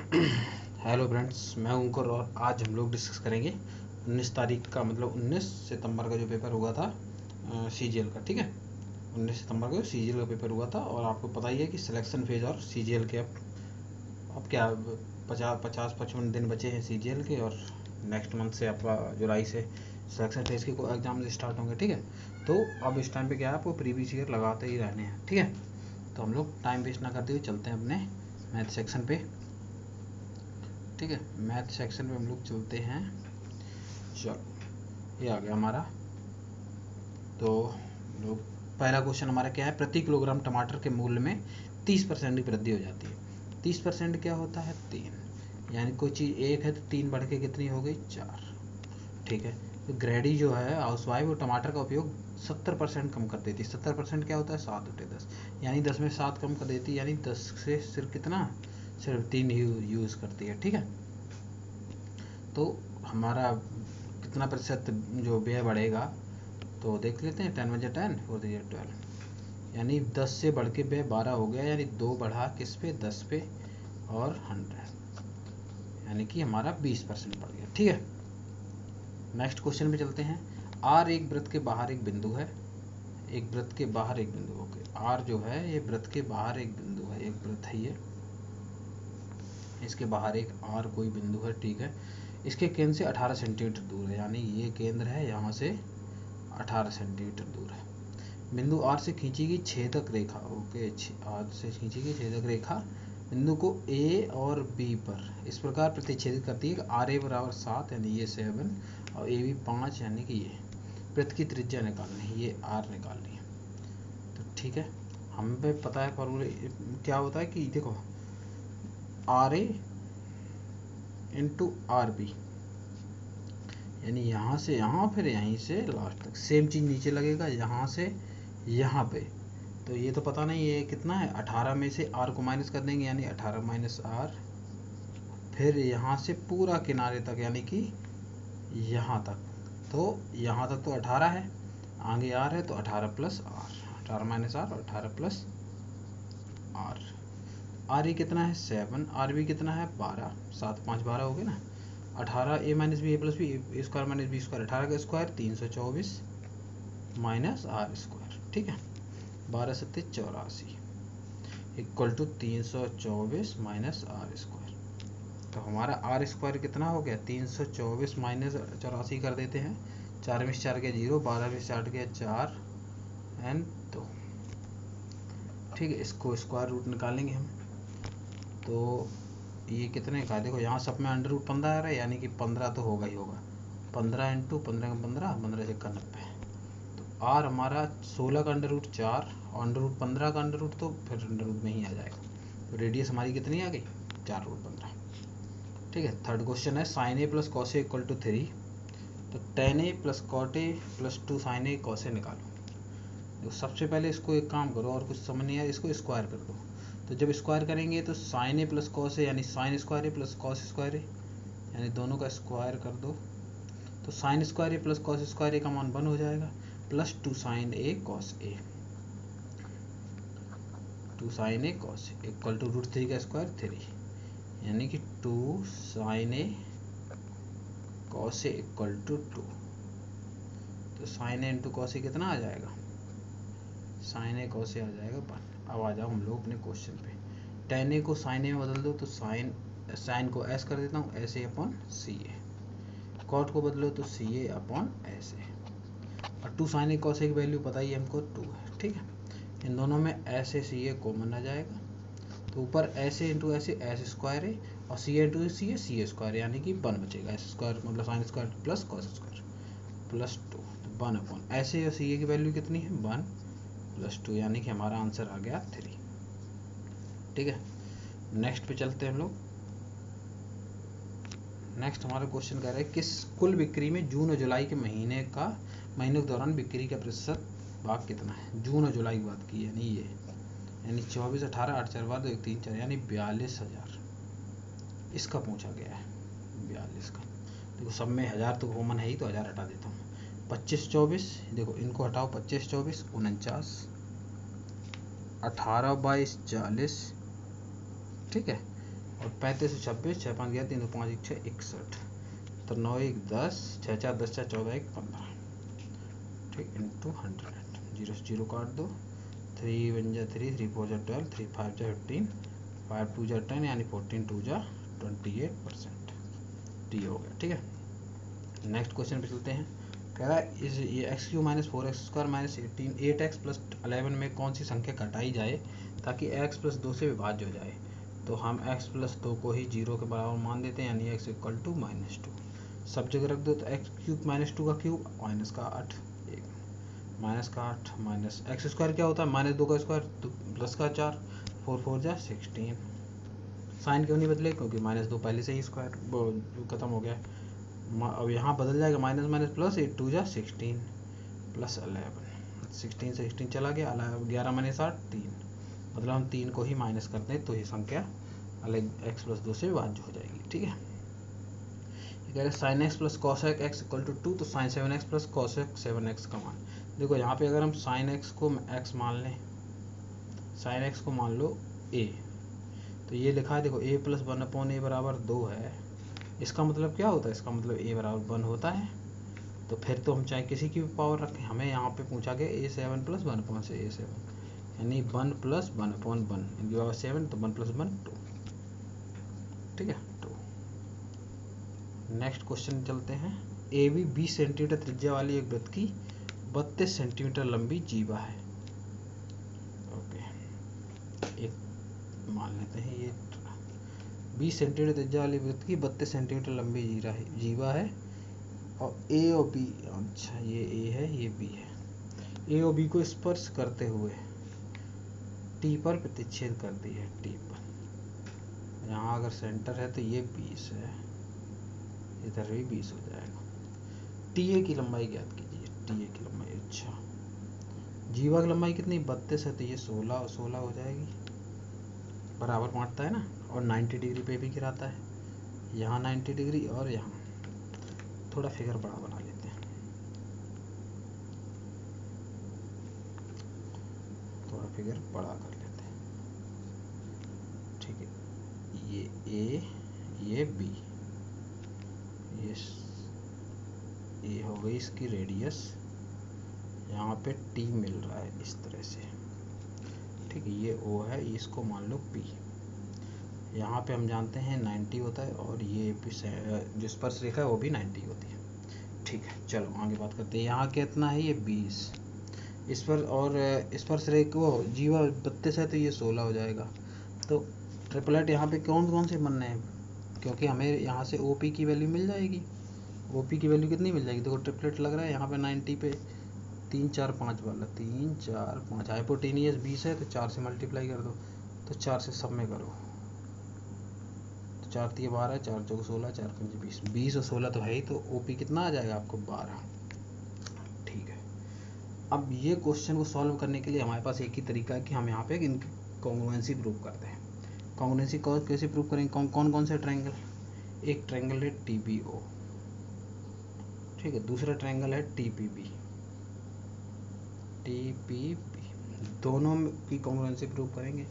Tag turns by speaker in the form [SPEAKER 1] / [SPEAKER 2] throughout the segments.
[SPEAKER 1] Hello friends, मैं उनकर और आज हम लोग डिस्कस करेंगे 19 तारीख का, मतलब 19 सितंबर का जो पेपर हुआ था सीजीएल का। ठीक है, 19 सितंबर को सीजीएल का पेपर हुआ था और आपको पता ही है कि सिलेक्शन फेज और सीजीएल के अब क्या 50-55 दिन बचे हैं सीजीएल के, और नेक्स्ट मंथ से आपका जुलाई से सिलेक्शन फेज के एग्जाम स्टार्ट होंगे। ठीक है, तो अब इस टाइम पे क्या है, आपको प्रीवियस ईयर लगाते ही रहने हैं। ठीक है, तो हम लोग टाइम वेस्ट ना करते हुए चलते हैं अपने मैथ सेक्शन पे। ठीक है, मैथ सेक्शन में हम लोग चलते हैं। चलो, ये आ गया हमारा। तो लोग पहला क्वेश्चन हमारा क्या है, प्रति किलोग्राम टमाटर के मूल्य में 30% की वृद्धि हो जाती है। 30% क्या होता है, 3, यानी कोई चीज़ 1 है तो 3 बढ़ के कितनी हो गई, 4। ठीक है, तो ग्रेडी जो है हाउस वाइफ, वो टमाटर का उपयोग 70% कम कर देती है। 70% क्या होता है, 7/10, यानी 10 में 7 कम कर देती है, यानी 10 से सिर्फ कितना, सिर्फ 3 यूज़ करती है। ठीक है, तो हमारा कितना प्रतिशत जो व्यय बढ़ेगा, तो देख लेते हैं। 10 बजे 10 4 12, यानी 10 से बढ़ के व्यय 12 हो गया, यानी 2 बढ़ा किस पे, 10 पे, और 100, यानी कि हमारा 20% बढ़ गया। ठीक है, नेक्स्ट क्वेश्चन पे चलते हैं। आर एक वृत्त के बाहर एक बिंदु है। एक वृत्त के बाहर एक बिंदु, ओके। आर जो है ये वृत्त के बाहर एक बिंदु है, एक वृत्त है ये, इसके बाहर एक आर कोई बिंदु है। ठीक है, इसके केंद्र से 18 सेंटीमीटर दूर है, यानी ये केंद्र है, यहाँ से 18 सेंटीमीटर दूर है। बिंदु आर से खींची गई छेदक रेखा, ओके, आर से खींची गई छेदक रेखा बिंदु को ए और बी पर इस प्रकार प्रतिच्छेदित करती है कि आर ए बराबर 7, यानी ये 7, और ए बी 5, यानी कि ये वृत्त की त्रिज्या निकालनी है, ये आर निकालनी है। तो ठीक है, हमें पता है फॉर्मूले क्या होता है कि देखो, R A into R B, यानी यहाँ से यहाँ, फिर यहीं से लास्ट तक सेम चीज़ नीचे लगेगा, यहाँ से यहाँ पे। तो ये तो पता नहीं ये कितना है, 18 में से आर को माइनस कर देंगे, यानी 18 माइनस आर, फिर यहाँ से पूरा किनारे तक, यानी कि यहाँ तक। तो यहाँ तक तो 18 है, आगे आर है, तो 18 प्लस आर, 18 माइनस आर और 18 प्लस आर। आर ई कितना है, 7, आर बी कितना है, 12, 7 5 12 हो गए ना। 18 ए माइनस बी ए प्लस बी, ए स्क्वायर माइनस बी स्क्वायर, 18 का स्क्वायर 324 माइनस आर स्क्वायर। ठीक है, 12 7 84 equal to 324 minus R square. तो हमारा आर स्क्वायर कितना हो गया, 324 माइनस 84 कर देते हैं। 4 में 4 गया 0, 12 में 8 गया 4 एंड 2। ठीक है, इसको स्क्वायर रूट निकालेंगे हम। तो ये कितने का, देखो यहाँ सब में अंडर रूट 15 आ रहा है, यानी कि 15 तो होगा ही होगा। 15 इंटू 15 का 15, 15 से 90। तो आर हमारा 16 का अंडर रूट 4, और अंडर रूट 15 का अंडर रूट, तो फिर अंडर रूट में ही आ जाएगा। तो रेडियस हमारी कितनी आ गई, 4√15। ठीक है, थर्ड क्वेश्चन है, sine A plus cos A equal to 3। तो tan A plus cot A plus 2 sine A cos A निकालो। तो सबसे पहले इसको एक काम करो, और कुछ समझ नहीं आया, इसको स्क्वायर कर दो। तो जब स्क्वायर करेंगे तो sine A plus cos A, यानी sine square A plus cos square A, यानी दोनों का स्क्वायर कर दो। तो sine square A plus cos square A का मान 1 हो जाएगा, plus 2 sine A cos A, 2 sine A cos A equal to √3 का स्क्वायर 3, यानी कि 2 sine A cos A equal to 2। तो sine A into cos A कितना आ जाएगा, साइन ए कॉस ए आ जाएगा 1। अब आ जाओ हम लोग अपने क्वेश्चन पे। टेन ए को साइन ए में बदल दो, तो साइन को एस कर देता हूँ, S A upon C A. Cot को बदलो तो सी ए अपॉन एस ए, और 2 साइन ए कॉस ए की वैल्यू पता ही हमको 2 है। ठीक है, इन दोनों में S A C A common आ जाएगा, तो ऊपर S A into S A S square है, और सी ए इंटू सी ए सी ए स्क्वायर, यानी कि 1 बचेगा। एस स्क्वायर मतलब sine square plus cos square plus 2, तो 1 अपॉन एस ए और सी ए की वैल्यू कितनी है, 1 प्लस 2, यानी कि हमारा आंसर आ गया 3। ठीक है, नेक्स्ट पे चलते हैं हम लोग। नेक्स्ट हमारा क्वेश्चन कह रहा है, किस कुल बिक्री में जून और जुलाई के महीनों के दौरान बिक्री का प्रतिशत भाग कितना है। जून और जुलाई की बात की, यानी ये, यानी 24 18 8 4 2 1 3 4, यानी 42,000 इसका पूछा गया है, 42 का। देखो सब में 1000 तो कॉमन है ही, तो 1000 हटा देता हूँ। 25 24, देखो इनको हटाओ, 25 24 49, 18 22 40, ठीक है, और 35 से 26, 6 5 11, 3 2 5 1 6 61, तो 9 1 10, 6 4 10 4 14 1 15, ठीक, इंटू 100, 0 से 0 काट दो, 3 1 जा 3, 3 4 जा 12, 3 5 जा 15, 5 2 जा 10, यानी 14 2 जा 28%, डी हो गया। ठीक है, नेक्स्ट क्वेश्चन पे चलते हैं। कह रहा है इस ये x Q minus 4x² minus 18 8x plus 11 में कौन सी संख्या घटाई जाए ताकि x प्लस 2 से विभाज्य हो जाए। तो हम x प्लस 2 को ही 0 के बराबर मान देते हैं, यानी x इक्वल टू -2, सब जगह रख दो, तो एक्स क्यूब -2 का क्यूब माइनस का 8, माइनस का 8 माइनस एक्स स्क्वायर क्या होता है, -2 का स्क्वायर तो प्लस का 4, 4 4 जा 16, साइन क्यों नहीं बदले, क्योंकि -2 पहले से ही स्क्वायर खत्म हो गया। अब यहाँ बदल जाएगा, माइनस माइनस प्लस, 8 2 जा 16 प्लस 11, 16 से 16 चला गया, 11 माइनस 8 3, मतलब हम 3 को ही माइनस करते हैं तो ये संख्या अलग x प्लस 2 से विभाज्य हो जाएगी। ठीक है, ये कह रहे sine X plus cosec X equal to 2, तो sign 7x plus cosec 7x का मान। देखो यहाँ पे अगर हम साइन x को x मान लें, साइन x को मान लो a, तो ये लिखा है देखो a प्लस 1/a बराबर 2 है, इसका मतलब क्या होता है, इसका मतलब a बराबर 1 होता है। तो फिर तो हम चाहे किसी की भी पावर रखें, हमें यहाँ पे पूछा गया a7 प्लस 1 से a7, यानी 1 प्लस 1/1, इनकी पावर 7, तो 1 प्लस 1 2। ठीक है, 2। नेक्स्ट क्वेश्चन चलते हैं। ए बी 20 सेंटीमीटर त्रिज्या वाली एक वृत्त की 32 सेंटीमीटर लंबी जीवा है। ओके, एक मान लेते हैं ये 20 सेंटीमीटर त्रिज्या वाली वृत्त की 32 सेंटीमीटर लंबी जीवा है, और ए और बी, अच्छा ये ए है ये बी है, ए और बी को स्पर्श करते हुए टी पर प्रतिच्छेद करती है, टी पर। यहाँ अगर सेंटर है तो ये 20 है, इधर भी 20 हो जाएगा। टी ए की लंबाई ज्ञात कीजिए, टी ए की लंबाई, अच्छा जीवा की लंबाई कितनी 32 है, तो ये 16 और 16 हो जाएगी, बराबर बांटता है ना, और 90 डिग्री पे भी गिराता है, यहाँ 90 डिग्री और यहाँ। थोड़ा फिगर बड़ा बना लेते हैं, थोड़ा फिगर बड़ा कर लेते हैं। ठीक है, ये ए ये बी, ये हो गई इसकी रेडियस, यहाँ पे टी मिल रहा है इस तरह से। ठीक है, ये ओ है, इसको मान लो पी, यहाँ पे हम जानते हैं 90 होता है, और ये जो स्पर्श रेखा है वो भी 90 होती है। ठीक है, चलो आगे बात करते हैं। यहाँ कितना है, ये 20, इस पर और स्पर्श रेखा वो जीवा 32 है, तो ये 16 हो जाएगा। तो ट्रिपलेट यहाँ पे कौन कौन से बनने हैं, क्योंकि हमें यहाँ से ओ पी की वैल्यू मिल जाएगी। ओ पी की वैल्यू कितनी मिल जाएगी, देखो ट्रिपलेट लग रहा है यहाँ पे 90 पे 3 4 5 वाला, 3 4 5, हाइपोटेनियस 20 है, तो 4 से मल्टीप्लाई कर दो, तो 4 से सब में करो, तो 4 3 12, 4 4 16, 4 5 20, 20 और 16 तो है ही, तो ओ पी कितना आ जाएगा आपको 12। ठीक है, अब ये क्वेश्चन को सॉल्व करने के लिए हमारे पास एक ही तरीका है कि हम यहाँ पे इनकी कॉन्ग्रुएंसी प्रूव करते हैं। कॉन्ग्रुएंसी कैसे प्रूव करेंगे, कौन कौन से ट्रायंगल, एक ट्रायंगल है टी बी ओ, ठीक है, दूसरा ट्रायंगल है टी पी बी, दोनों की कॉन्ग्रुएंसी प्रूव करेंगे।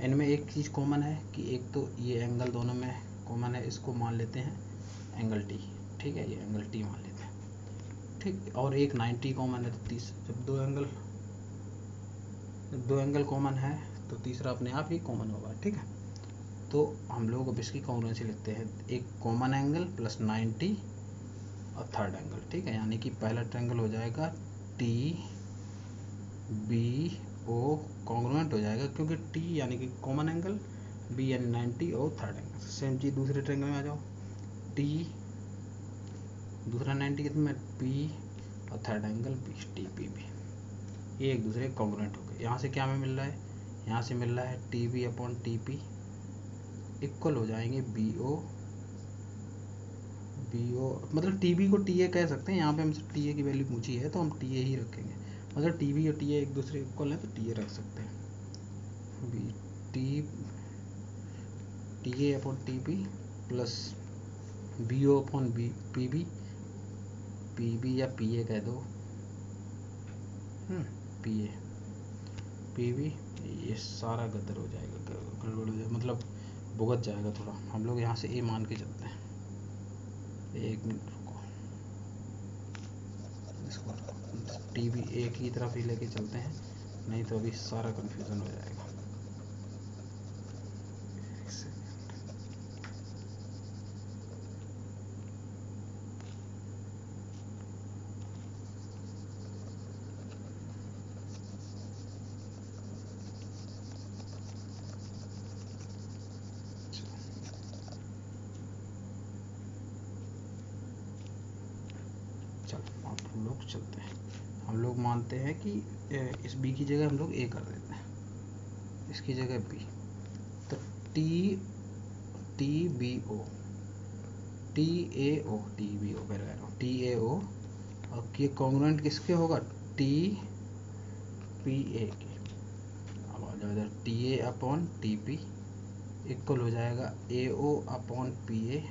[SPEAKER 1] इनमें एक चीज़ कॉमन है कि एक तो ये एंगल दोनों में कॉमन है, इसको मान लेते हैं एंगल टी, ठीक है, ये एंगल टी मान लेते हैं, ठीक, और एक 90 कॉमन है, तो जब दो एंगल कॉमन है तो तीसरा अपने आप ही कॉमन होगा। ठीक है, तो हम लोग अब इसकी कॉन्ग्रुएंसी लिखते हैं, एक कॉमन एंगल प्लस 90 और थर्ड एंगल। ठीक है, यानी कि पहला ट्रायंगल हो जाएगा टी बी ओ, कॉन्ग्रुएंट हो जाएगा क्योंकि टी यानी कि कॉमन एंगल, बी यानी 90 और थर्ड एंगल। सेम चीज़ दूसरे ट्रायंगल में आ जाओ, टी दूसरा 90 कितना, पी और third angle B, T P B, ये एक दूसरे कॉन्ग्रुएंट हो गए। यहाँ से क्या हमें मिल रहा है, यहाँ से मिल रहा है T B upon T P equal हो जाएंगे बी ओ, मतलब टी बी को टी ए कह सकते हैं, यहाँ पे हमसे टी ए की वैल्यू पूछी है तो हम टी ए ही रखेंगे, मतलब टी बी और टी ए एक दूसरे इक्वल है तो टी ए रख सकते हैं, B T A upon T P plus B O upon B P B या पी ए कह दो, पी बी, ये सारा गदर हो जाएगा, गड़बड़ हो जाएगा, मतलब भुगत जाएगा थोड़ा। हम लोग यहाँ से ए मान के चलते हैं। 1 मिनट रुको, इसको टी भी एक ही तरफ ही लेके चलते हैं, नहीं तो अभी सारा कन्फ्यूज़न हो जाएगा। चलो अब हम लोग चलते हैं। हम लोग मानते हैं कि इस बी की जगह हम लोग ए कर देते हैं, इसकी जगह बी। तो T B O, T A O, T B O कह रहा हूँ, टी ए ओ, और ये कॉन्ग्रुएंट किसके होगा, टी पी ए के। अब आ जाओ इधर, T A upon T P equal हो जाएगा ए ओ अपॉन पी ए,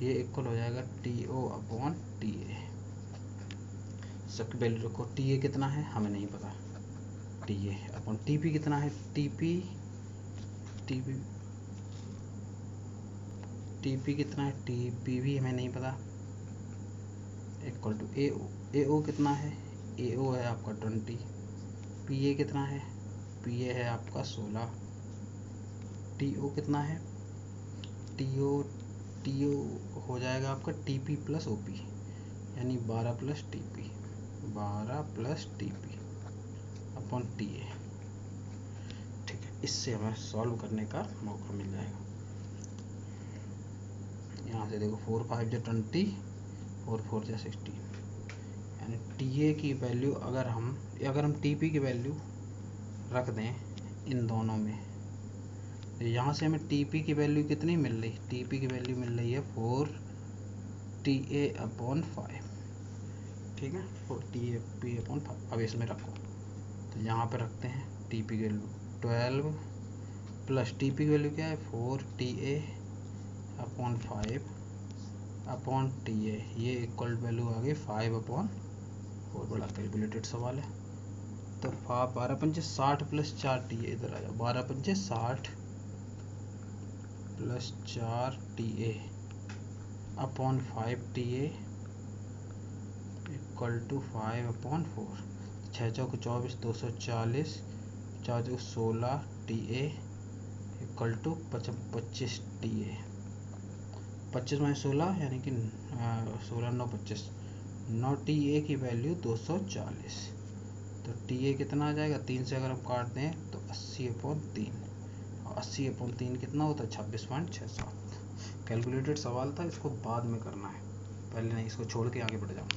[SPEAKER 1] ये इक्वल हो जाएगा T O upon T A. सबकी वैल्यू रखो। टी ए कितना है हमें नहीं पता, T A upon T P कितना है, टी पी कितना है, टी पी भी हमें नहीं पता, इक्वल टू ए ओ। ए ओ कितना है, ए ओ है आपका 20, पी ए कितना है, पी ए है आपका 16, टी ओ कितना है, टी ओ हो जाएगा आपका T P plus O P, यानी 12 plus T P, 12 plus T P upon T A. ठीक है, इससे हमें सॉल्व करने का मौका मिल जाएगा। यहाँ से देखो 4 5 जो 20 और 4 जो 16, यानी टी ए की वैल्यू अगर हम टी पी की वैल्यू रख दें इन दोनों में, तो यहाँ से हमें टी पी की वैल्यू कितनी मिल रही, टी पी की वैल्यू मिल रही है 4 टी ए अपॉन 5। ठीक है, 4 टी ए पी अपॉन 5। अब इसमें रखो, तो यहाँ पे रखते हैं टी पी की वैल्यू 12 प्लस टी पी की वैल्यू क्या है 4 T A upon 5 upon T ए, ये इक्वल वैल्यू आ गई 5 अपॉन 4। बड़ा कैलकुलेटेड सवाल है। तो 12 पंचे 60 प्लस 4 टी ए, इधर आ जाओ, 12 पंचे 60 plus 4 T A upon 5 T A equal to 5 upon 4। 6 चौक 24, 240, 4 चौक 16 T A equal to 25 T A. 25 में 16 यानी कि 16 9 25, 9 टी ए की वैल्यू 240। तो टी ए कितना आ जाएगा, 3 से अगर हम काट दें तो 80 अपॉन 3, और 80 अपॉन 3 कितना होता है 26.67। कैलकुलेटेड सवाल था, इसको बाद में करना है, पहले नहीं, इसको छोड़ के आगे बढ़ जाओ।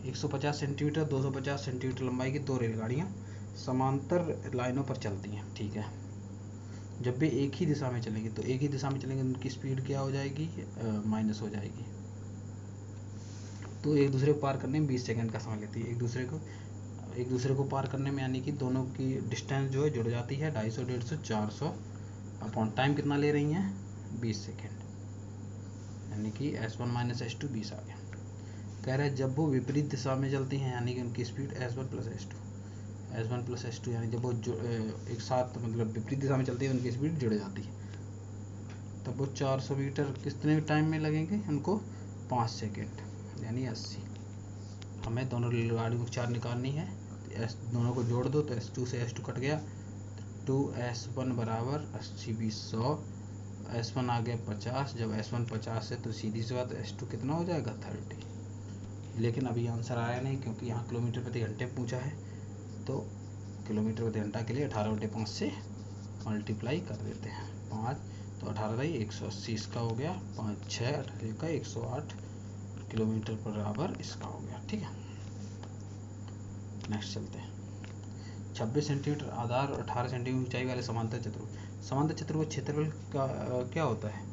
[SPEAKER 1] 150 सेंटीमीटर 250 सेंटीमीटर लंबाई की 2 रेलगाड़ियाँ समांतर लाइनों पर चलती हैं। ठीक है, जब भी एक ही दिशा में चलेंगे, तो एक ही दिशा में चलेंगे उनकी स्पीड क्या हो जाएगी, माइनस हो जाएगी। तो एक दूसरे को पार करने में 20 सेकंड का समय लेती है। एक दूसरे को पार करने में, यानी कि दोनों की डिस्टेंस जो है जुड़ जाती है 250 150 400 अपॉन टाइम कितना ले रही हैं 20 सेकेंड, यानी कि S1 माइनस S2 20 आ गया। कह रहे हैं जब वो विपरीत दिशा में चलती हैं, यानी कि उनकी स्पीड S1 प्लस S2 यानी जब वो एक साथ मतलब विपरीत दिशा में चलती है उनकी स्पीड जुड़ जाती है, तब वो 400 मीटर कितने टाइम में लगेंगे उनको, 5 सेकेंड, यानी 80। हमें दोनों रेलगाड़ियों की चार्ज निकालनी है, दोनों को जोड़ दो तो S2 से S2 कट गया, 2S1 बराबर 80 20 100, S1 आ गया 50। जब S1 50 है तो सीधी सी बात S2 कितना हो जाएगा 30। लेकिन अभी आंसर आया नहीं, क्योंकि यहाँ किलोमीटर प्रति घंटे पूछा है, तो किलोमीटर प्रति घंटा के लिए 18/5 से मल्टीप्लाई कर देते हैं। 5 तो 18 180 इसका हो गया, 5 6 18 का 108 किलोमीटर पर आवर इसका हो गया। ठीक है, नेक्स्ट चलते हैं। 26 सेंटीमीटर आधार और 18 सेंटीमीटर ऊंचाई वाले समांतर चतुर्भुज। समांतर चतुर्भुज क्षेत्रफल का क्या होता है,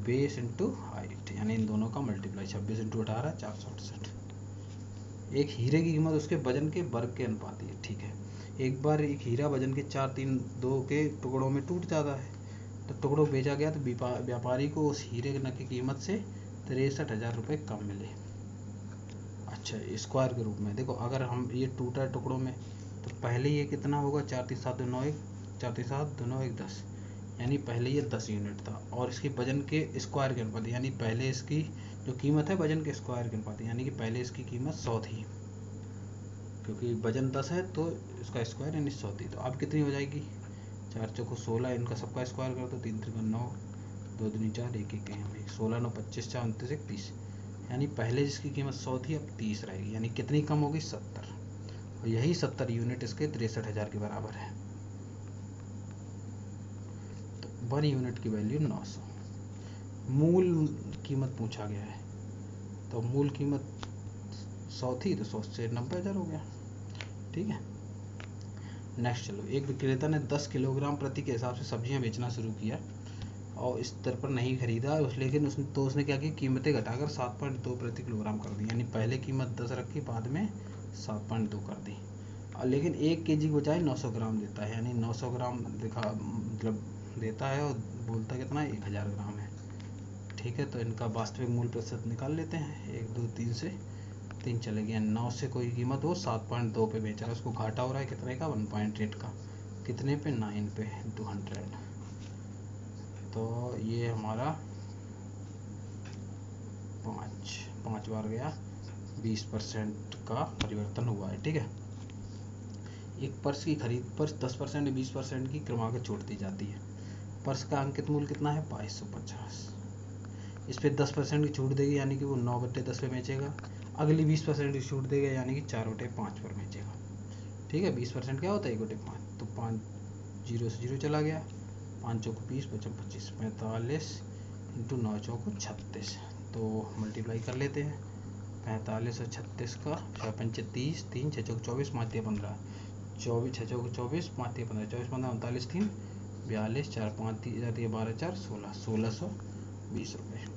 [SPEAKER 1] बेस इंटू हाइट, यानी इन दोनों का मल्टीप्लाई। 26 इंटू 18 468। एक हीरे की कीमत उसके वजन के वर्ग के अनुपाती है। ठीक है, एक बार एक हीरा वजन के 4 3 2 के टुकड़ों में टूट जाता है, तो टुकड़ों बेचा गया तो व्यापारी को उस हीरे की कीमत से 63,000 रुपये कम मिले। अच्छा, स्क्वायर के रूप में देखो, अगर हम ये टूटा है टुकड़ों में, तो पहले ये कितना होगा 4 3 7 2 9 1, 4 3 7 2 9 1 10, यानी पहले ये 10 यूनिट था और इसके वजन के स्क्वायर के अनुपात, यानी पहले इसकी जो कीमत है वजन के स्क्वायर के अनुपात, यानी कि पहले इसकी कीमत 100 थी, क्योंकि वजन 10 है तो इसका स्क्वायर यानी 100 थी। तो अब कितनी हो जाएगी, 4 चौको 16, इनका सबका स्क्वायर कर दो, 3 त्रिका 9, 2 दूनी 4, 1 1 हमें 16 9 25 4 29 1 30, यानी पहले जिसकी कीमत 100 थी अब 30 रहेगी, यानी कितनी कम होगी 70, और यही 70 यूनिट इसके 63,000 के बराबर है। तो 1 यूनिट की वैल्यू 900। मूल कीमत पूछा गया है, तो मूल कीमत 100 थी तो 100 से 90,000 हो गया। ठीक है, नेक्स्ट चलो। एक विक्रेता ने 10 किलोग्राम प्रति के हिसाब से सब्जियां बेचना शुरू किया और इस स्तर पर नहीं खरीदा लेकिन उसने क्या किया, कीमतें घटाकर 7.2 प्रति किलोग्राम कर दी, यानी पहले कीमत 10 रखी, बाद में 7.2 कर दी। और लेकिन 1 केजी के बजाय 900 ग्राम देता है, यानी 900 ग्राम मतलब देता है और बोलता कितना है 1000 ग्राम है। ठीक है, तो इनका वास्तविक मूल्य प्रतिशत निकाल लेते हैं। 1 2 3 से 3 चले गए, 9 से कोई कीमत हो 7.2 पे बेच रहा है, उसको घाटा हो रहा है कितने का, 1.8 का, कितने पे 9 पे 200। तो ये हमारा 5 बार गया, 20% का परिवर्तन हुआ है। ठीक है, एक पर्स की खरीद पर 10% या 20% की क्रमागत छूट दी जाती है। पर्स का अंकित मूल्य कितना है 2250, इस पर 10% की छूट देगी, यानी कि वो 9/10 पे बेचेगा। अगली 20% की छूट देगा, यानी कि 4/5 पर बेचेगा। ठीक है, 20% क्या होता है 1/5, तो 5 जीरो से जीरो चला गया, 5 चौको 20 बचा 25, 45 इंटू 9 चौको 36, तो मल्टीप्लाई कर लेते हैं। 45 और 36 का 6 पंचे 30, 3 6 चौको 24, 5 3 15, 24 6 चौको 24, 5 3 15, 24 15 39, 3 42, 4 5 3 जाती है 12 4 16, 1620 रुपये।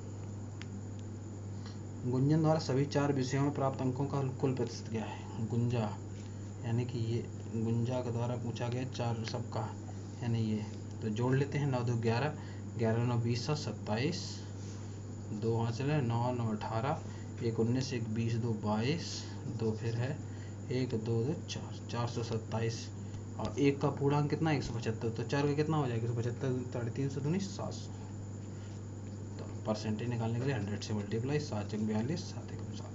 [SPEAKER 1] गुंजन द्वारा सभी 4 विषयों में प्राप्त अंकों का कुल प्रतिशत क्या है। गुंजा यानी कि ये गुंजा के द्वारा पूछा गया 4 सबका, यानी ये तो जोड़ लेते हैं। 9 2 11, 11 9 20 27, 2 वहाँ चले 9 9 18, 1 19, 1 20, 2 22, 2 फिर है 1 2 2 4, 427, और 1 का पूर्णांक कितना 175, तो 4 का कितना हो जाएगा 175, 350 दूनी 700। तो परसेंटेज निकालने के लिए 100 से मल्टीप्लाई, 7 42, 7 1 7,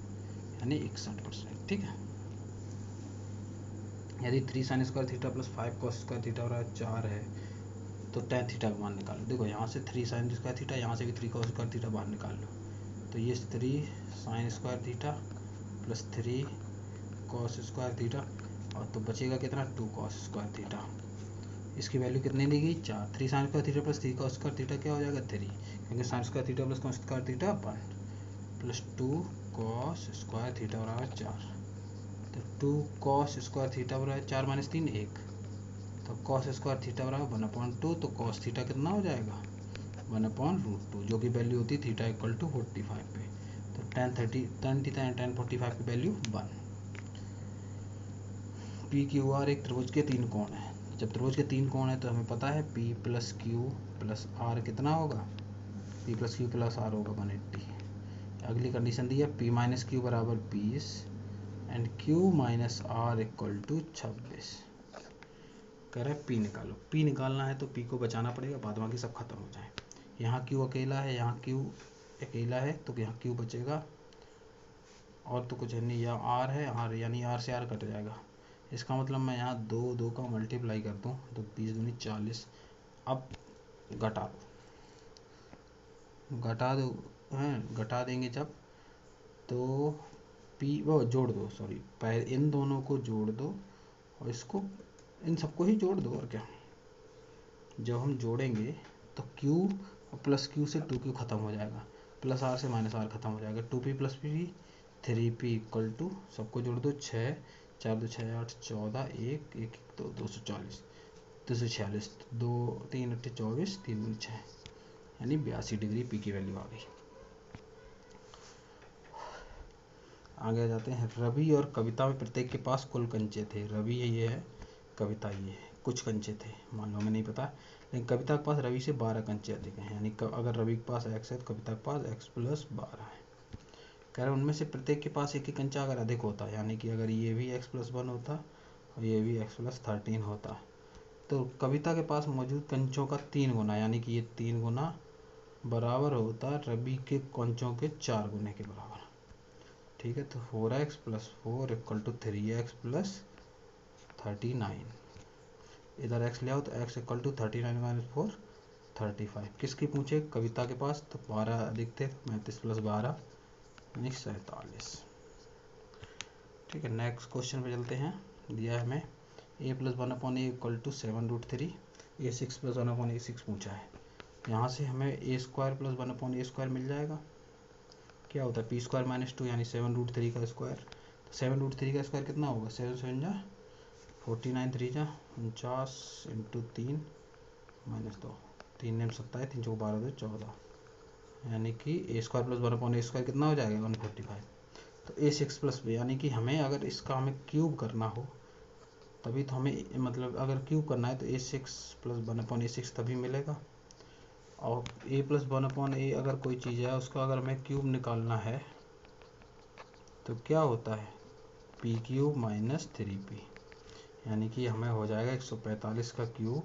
[SPEAKER 1] यानी 61%। ठीक है, यदि 3 sin square theta plus 5 cos square theta और 4 है तो tan थीटा का मान निकालो। देखो यहाँ से 3 sin स्क्वायर थीटा, यहाँ से भी 3 cos स्क्वायर थीटा बाहर निकाल लो, तो ये 3 sin square theta plus 3 cos square theta, और तो बचेगा कितना 2 cos स्क्वायर थीटा। इसकी वैल्यू कितनी दी गई 4। 3 sin square theta plus 3 cos square theta क्या हो जाएगा 3, क्योंकि sin square theta plus cos square theta 1 plus 2 cos square theta बराबर 4, तो 2 cos स्क्वायर थीटा बराबर 4 माइनस 3 1, तो cos स्क्वायर थीटा बराबर 1/2, तो cos थीटा कितना हो जाएगा 1/√2, जो कि वैल्यू होती है थीटा इक्वल टू 45 पे, तो tan थीटा एंड tan 45 की वैल्यू 1। पी क्यू आर एक त्रिभुज के 3 कोण है। जब त्रिभुज के 3 कोण है तो हमें पता है P plus Q plus R कितना होगा, P plus Q plus R होगा 180। अगली कंडीशन दी है P माइनस क्यू बराबर 20 and Q minus R equal to 26। कह रहा है P निकालो, P निकालना है तो P को बचाना पड़ेगा, बाद बाकी सब खत्म हो जाए। यहाँ Q अकेला है, यहाँ Q अकेला है, तो यहाँ Q बचेगा, और तो कुछ नहीं, यहाँ R है, R यानी R से R कट जाएगा। इसका मतलब मैं यहाँ 2 2 का मल्टीप्लाई कर दूँ तो 20 दूनी 40। अब घटा दो हैं, घटा देंगे जब, तो P वो जोड़ दो, सॉरी पहले इन दोनों को जोड़ दो और इसको इन सबको ही जोड़ दो, और क्या। जब हम जोड़ेंगे तो Q और प्लस Q से 2Q खत्म हो जाएगा, प्लस R से माइनस R खत्म हो जाएगा, 2P plus P 3P equal to, सबको जोड़ दो 6 4 2 6 8 14, 1 1 2 240 246, 2 3 8 24, 3 6, यानी 82 डिग्री P की वैल्यू आ गई। आगे जाते हैं। रवि और कविता में प्रत्येक के पास कुल कंचे थे। रवि ये है, कविता ये है, कुछ कंचे थे मान लो, हमें नहीं पता, लेकिन कविता के पास रवि से 12 कंचे अधिक हैं, यानी अगर रवि के पास x है तो कविता के पास x प्लस 12 है। कह रहे उनमें से प्रत्येक के पास एक ही कंचा अगर अधिक होता, यानी कि अगर ये भी x प्लस 1 होता और ये भी x प्लस 13 होता, तो कविता के पास मौजूद कंचों का 3 गुना, यानी कि ये 3 गुना बराबर होता है रवि के कंचों के 4 गुने के बराबर। ठीक है, तो 4x + 4 = 3x + 39। इधर x ले आओ तो x = 39 - 4 35। किसकी पूछे? कविता के पास। तो 12 अधिक थे, 35 + 12 यानी 47। ठीक है, नेक्स्ट क्वेश्चन पे चलते हैं। दिया है हमें a + 1/a = 7√3, a6 + 1/a6 पूछा है। यहाँ से हमें a² + 1/a² मिल जाएगा। क्या होता है? p² - 2 यानी 7√3 का स्क्वायर। तो 7√3 का स्क्वायर कितना होगा? 7 7 जा 49, 3 जा 49 × 3 - 2, 3 ने 27, 3 × 12 = 14, यानी कि a² + 1/a² कितना हो जाएगा? 145। तो a6 + b, यानी कि हमें अगर इसका हमें क्यूब करना हो तभी तो हमें, मतलब अगर क्यूब करना है तो a6 + 1/a6 तभी मिलेगा। और a + 1/a अगर कोई चीज़ है उसका अगर हमें क्यूब निकालना है तो क्या होता है? p³ - 3p, यानी कि हमें हो जाएगा 145 का क्यूब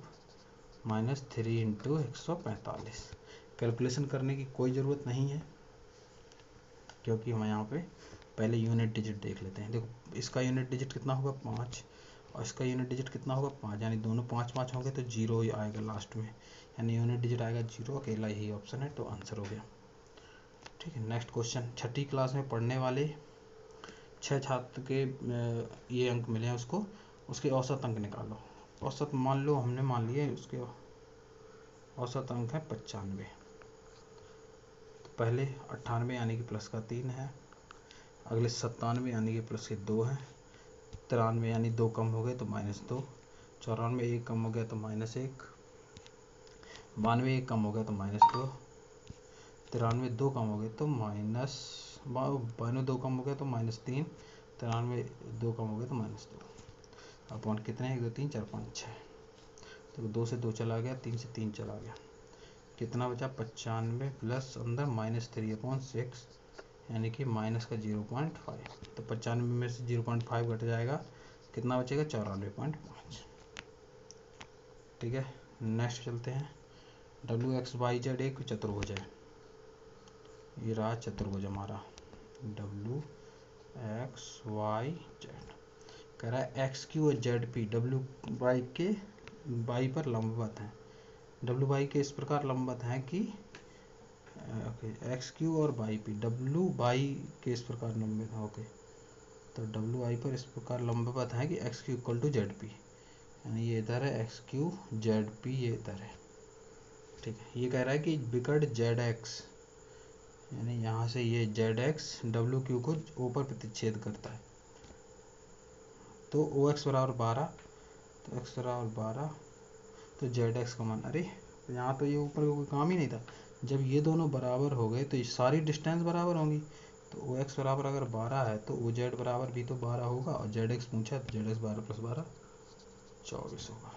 [SPEAKER 1] -3 × 145। कैलकुलेशन करने की कोई ज़रूरत नहीं है, क्योंकि हम यहाँ पे पहले यूनिट डिजिट देख लेते हैं। देखो, इसका यूनिट डिजिट कितना होगा? 5, और इसका यूनिट डिजिट कितना होगा? 5, यानी दोनों 5 5 होंगे तो 0 ही आएगा लास्ट में, यानी यूनिट डिजिट आएगा 0। अकेला यही ऑप्शन है, तो आंसर हो गया। ठीक है, नेक्स्ट क्वेश्चन। 6ठी क्लास में पढ़ने वाले 6 छात्र के ये अंक मिले हैं उसको, उसके औसत अंक निकालो। औसत मान लो, हमने मान लिए उसके औसत अंक है 95। तो पहले 98 यानी कि प्लस का 3 है, अगले 97 यानी कि प्लस के 2 है, 93 यानी 2 कम हो गए तो -2, 94 1 कम हो गया तो -1, 92 1 कम हो गया तो -2, 93 2 कम हो गए तो -92 2 कम हो गया तो -3, 93 2 कम हो गया तो -2। अपॉन कितने? 1 2 3 4 5 6। तो 2 से 2 चला गया, 3 से 3 चला गया, कितना बचा? 95 प्लस अंदर -3/6, यानी कि माइनस का 0.5। तो 95 में से 0.5 घट जाएगा, कितना बचेगा? 94.5। ठीक है, नेक्स्ट चलते हैं। WXYZ एक चतुर्भुज है। ये रहा चतुर्भुज हमारा WXYZ। कह रहा है XQ और ZP WY के Y पर लंबवत हैं। WY के इस प्रकार लंबवत हैं कि XQ और YP WY के इस प्रकार लंबवत हैं। ओके, तो WY पर इस प्रकार लंबवत हैं कि XQ = ZP, यानी ये इधर है XQ, ZP ये इधर है। ठीक है, ये कह रहा है कि विकर्ण ZX, यानी यहाँ से ये ZX WQ को O पर प्रतिच्छेद करता है। तो OX = 12, तो X = 12, तो ZX का मान, अरे यहाँ तो ये ऊपर कोई काम ही नहीं था। जब ये दोनों बराबर हो गए तो ये सारी डिस्टेंस बराबर होंगी। तो OX बराबर अगर 12 है तो OZ बराबर भी तो 12 होगा, और ZX पूछा तो ZX 12 + 12 24 होगा।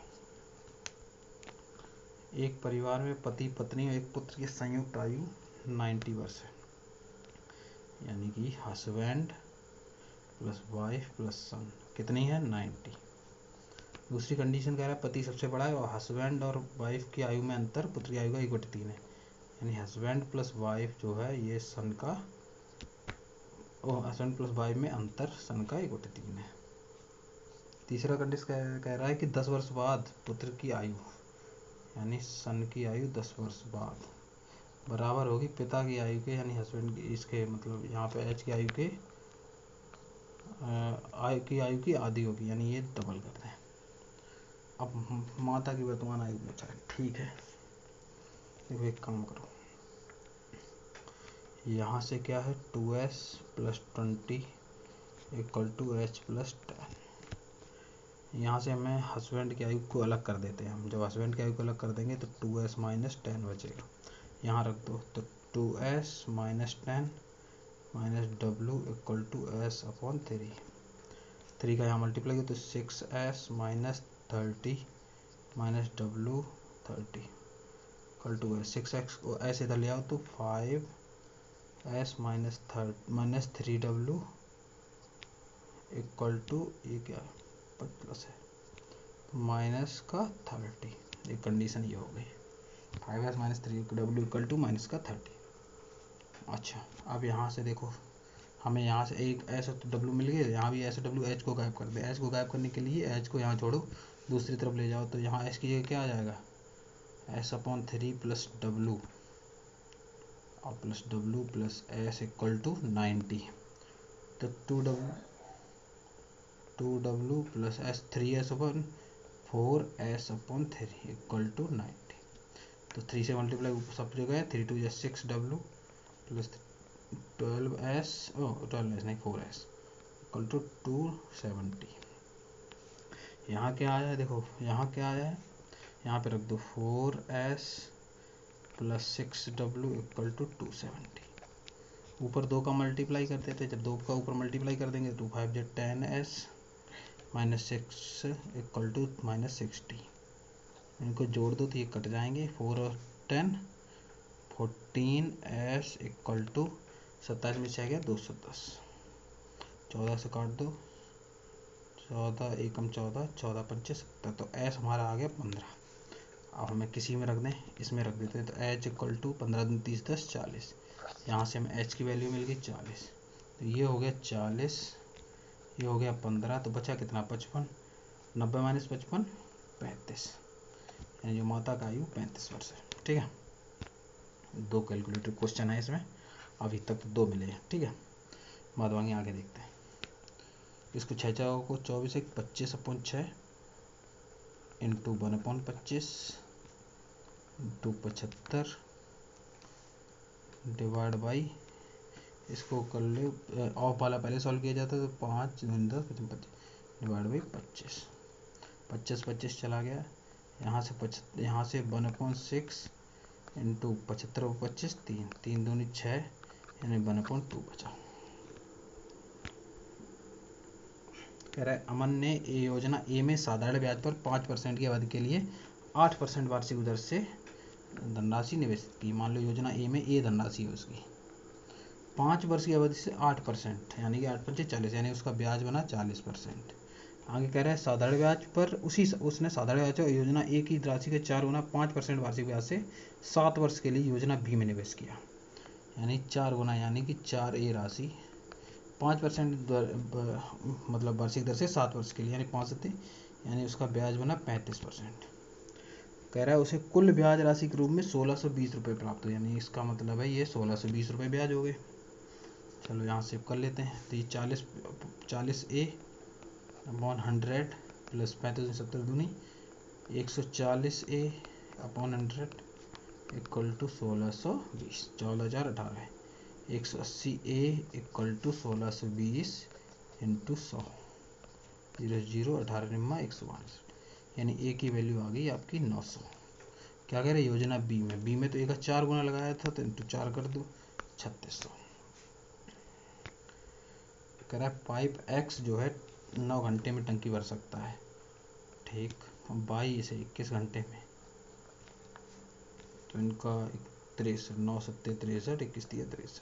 [SPEAKER 1] एक परिवार में पति पत्नी और एक पुत्र की संयुक्त आयु 90 वर्ष है, यानी कि हस्बैंड + वाइफ + सन कितनी है? 90। दूसरी कंडीशन कह रहा है पति सबसे बड़ा है और हस्बैंड और वाइफ की आयु में अंतर पुत्र की आयु का 1/3 है, यानी हस्बैंड + वाइफ जो है ये सन का, हस्बैंड + वाइफ में अंतर सन का 1/3 है। तीसरा कंडीशन कह रहा है कि 10 वर्ष बाद पुत्र की आयु, यानी सन की आयु 10 वर्ष बाद बराबर होगी पिता की आयु के, यानी हस्बैंड की, इसके मतलब यहाँ पे एच की आयु की आधी होगी, यानी ये डबल करते हैं। अब माता की वर्तमान आयु बचा है। ठीक है, देखो एक काम करो, यहाँ से क्या है? 2s + 20 = h + 10। यहाँ से हमें हस्बैंड की आयु को अलग कर देते हैं। हम जब हस्बैंड की आयु को अलग कर देंगे तो 2s - 10 बचेगा, यहाँ रख दो। तो 2s - 10 - w = s/3। 3 का यहाँ मल्टीप्लाई किया तो 6s - 30 - w 30 = 6x को s इधर ले आओ तो 5s - 3w = ये क्या प्लस है माइनस का 30, एक कंडीशन ये हो गई 5s minus 3w equal to minus का 30। अच्छा अब यहाँ से देखो हमें यहाँ से एक एस डब्ल्यू मिल गया, यहाँ भी एस डब्ल्यू, एच को गायब कर दे। एच को गायब करने के लिए एच को यहाँ छोड़ो, दूसरी तरफ ले जाओ, तो यहाँ एच की जगह क्या आ जाएगा, एस अपॉन 3 प्लस डब्ल्यू और plus W plus S equal to 90। तो 2w plus S 3s upon 4s upon 3 equal to 90। तो 3 से मल्टीप्लाई सब जगह है, 3 2 6w प्लस 12s, 12s नहीं 4s इक्वल टू 270। यहाँ क्या आया है देखो, यहाँ क्या आया है, यहाँ पे रख दो 4s plus 6w equal to 270। ऊपर 2 का मल्टीप्लाई करते थे, जब 2 का ऊपर मल्टीप्लाई कर देंगे तो 5 × 10s minus 6 equal to minus 60। इनको जोड़ दो तो ये कट जाएंगे, 4 और 10 14s इक्वल टू 27 में से आ गया 210। 14 से काट दो, 14 एकम 14, 14 पंचे 70, तो एस हमारा आ गया 15। अब हमें किसी में रख दें, इसमें रख देते हैं, तो एच इक्वल टू 15 दूनी 30 10 40। यहाँ से हमें एच की वैल्यू मिल गई 40, तो ये हो गया 40, ये हो गया 15, तो बचा कितना 55, 90 माइनस 55 35, यानी जो माता का आयु 35 वर्ष है। ठीक है, 2 कैलकुलेटेड क्वेश्चन है इसमें, अभी तक तो 2 मिले हैं। ठीक है, बाद वांगे आगे देखते हैं। इसको 6 चाहों को 24 एक 25 upon 6 into 1 upon 25 into 75 divide by, इसको कर ले ऑफ वाला पहले सॉल्व किया जाता है, तो 5 10 25 डिवाइड बाई 25, 25 25 चला गया, यहाँ से 1 अपॉन 6 इंटू 75 25 3 3 दूनी 6 यानी 1 अपॉन 2 बचा। कह रहा है अमन ने योजना ए में साधारण ब्याज पर 5% की अवधि के लिए 8% वार्षिक दर से धनराशि निवेशित की। मान लो योजना ए में ए धनराशि है उसकी 5 वर्ष की अवधि से 8%, यानी कि 8 पंचे 40, यानी उसका ब्याज बना 40%। आगे कह रहा है साधारण ब्याज पर उसने साधारण ब्याज पर योजना ए की राशि के 4 गुना 5% वार्षिक ब्याज से 7 वर्ष के लिए योजना बी में निवेश किया, यानी 4 गुना, यानी कि 4a राशि 5% मतलब वार्षिक दर से 7 वर्ष के लिए, यानी 5 यानी उसका ब्याज बना 35%। कह रहा है उसे कुल ब्याज राशि के रूप में 1620 रुपये प्राप्त हो, यानी इसका मतलब है ये 1620 रुपये ब्याज हो गए। चलो यहाँ सेव कर लेते हैं, तो ये 40a अपॉन 100 प्लस 35 70 दूनी 140a upon 100 equal to 1620, 14,018। 180a equal to 1620 into 100, 0 18 निम्मा 162, यानी ए की वैल्यू आ गई आपकी 900। क्या कह रहे हैं योजना बी में तो ए का 4 गुना लगाया था, तो इंटू 4 कर दो 3600। कह रहा है पाइप एक्स जो है 9 घंटे में टंकी भर सकता है, ठीक, बाई इसे 21 घंटे में, तो इनका 63 9 7 63 21 63।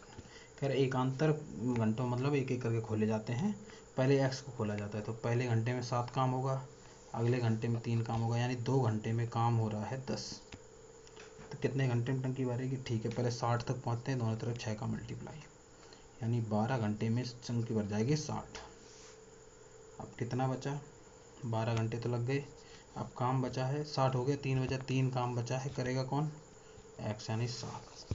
[SPEAKER 1] कह रहे एकांतर घंटों मतलब एक एक करके खोले जाते हैं, पहले एक्स को खोला जाता है, तो पहले घंटे में 7 काम होगा, अगले घंटे में 3 काम होगा, यानी 2 घंटे में काम हो रहा है 10। तो कितने घंटे में टंकी भरेगी, ठीक है, पहले 60 तक पहुँचते हैं, दोनों तरफ 6 का मल्टीप्लाई, यानी 12 घंटे में टंकी भर जाएगी 60। अब कितना बचा, 12 घंटे तो लग गए, अब काम बचा है 60 हो गया, 3 बचा, 3 काम बचा है, करेगा कौन, एक्स, यानी 7,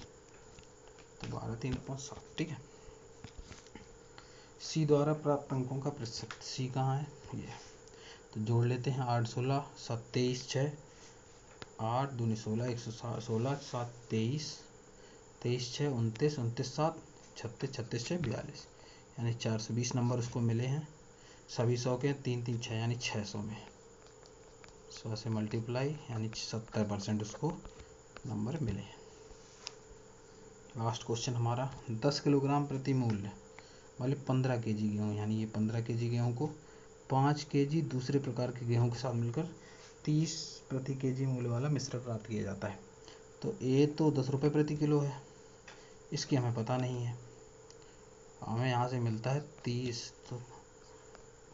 [SPEAKER 1] तो 12 3 7। ठीक है, सी द्वारा प्राप्त अंकों का प्रतिशत, सी कहाँ है ये, तो जोड़ लेते हैं 8 16 7 23 6 8 दूनी 16 116 7 23 23 6 29 29 7 36 36 6 42, यानी 420 नंबर उसको मिले हैं, सभी 100 के 3 3 6, यानी 600 में 100 से मल्टीप्लाई, यानी 70% उसको नंबर मिले। लास्ट क्वेश्चन हमारा 10 किलोग्राम प्रति मूल्य वाले 15 केजी गेहूँ, यानी ये 15 केजी गेहूँ को 5 केजी दूसरे प्रकार के गेहूँ के साथ मिलकर 30 प्रति केजी मूल्य वाला मिश्रण प्राप्त किया जाता है। तो ए तो 10 रुपये प्रति किलो है, इसकी हमें पता नहीं है, हमें यहाँ से मिलता है 30, तो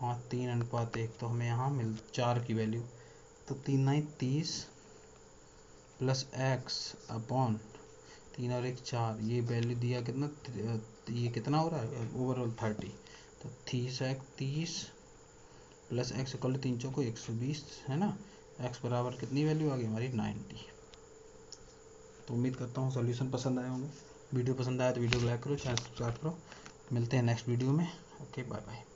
[SPEAKER 1] 5 3 अनुपात 1, तो हमें यहाँ 4 की वैल्यू तो 3 9 30 प्लस एक्स अपॉन 3 और 1 4, ये वैल्यू दिया कितना, ये कितना हो रहा है ओवरऑल 30, तो 30 प्लस एक्स इक्वल टू 3 चौको 120 है ना। एक्स बराबर कितनी वैल्यू आ गई हमारी 90। तो उम्मीद करता हूँ सॉल्यूशन पसंद आए होंगे। वीडियो पसंद आया तो वीडियो को लाइक करो, चैनल सब्सक्राइब करो। मिलते हैं नेक्स्ट वीडियो में। Okay bye bye.